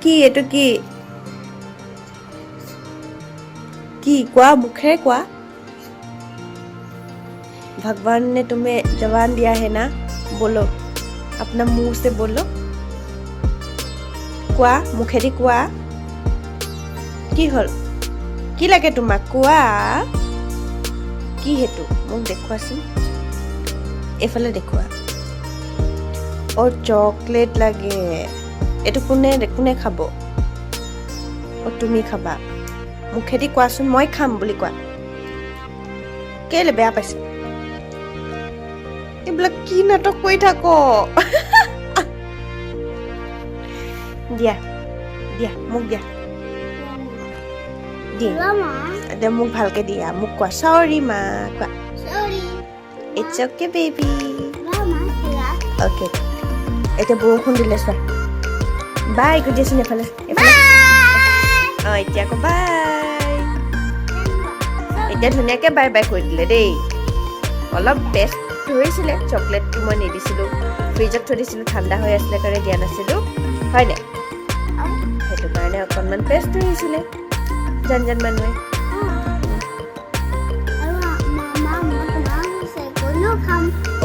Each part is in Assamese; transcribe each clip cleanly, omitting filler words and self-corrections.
কি এইটো কি কি কোৱা মুখেৰে কোৱা भगवान ने तुम्हें जवान दिया है ना बोलो अपना मुंह से बोलो কোৱা মুখেদি কোৱা কি হল কি লাগে তোমাক কোৱা কি হেতু মোক দেখুৱাচোন এফালে দেখুৱা ও চকলেট লাগে এটো কোনে খাব ও তুমি খাবা মুখেদি কোৱাচোন মই খাম বুলি কোৱা কেলে বেয়া পাইছে এইবিলাক কি নাটক কৰি থাক দিয়া দিয়া মোক দিয়া দিয়া মোক ভালকে দিয়া মোক কোৱা সৰি মা কোৱা ইটছ অকে বেবি অকে এতিয়া বৰষুণ দিলে চোৱা বাই কৈ দিয়াচোন এফালে এতিয়া আকৌ বাই এতিয়া ধুনীয়াকৈ বাই বাই কৈ দিলে দেই অলপ বেষ্ট ধৰিছিলে চকলেটটো মই নিদিছিলোঁ ফ্ৰিজত থৈ দিছিলোঁ ঠাণ্ডা হৈ আছিলে কাৰণে দিয়া নাছিলোঁ হয়নে সেইটো কাৰণে অকণমান পেষ্ট ধৰিছিলে জান মানুহে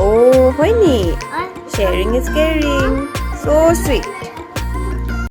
অ' হয় নি sharing is caring so' sweet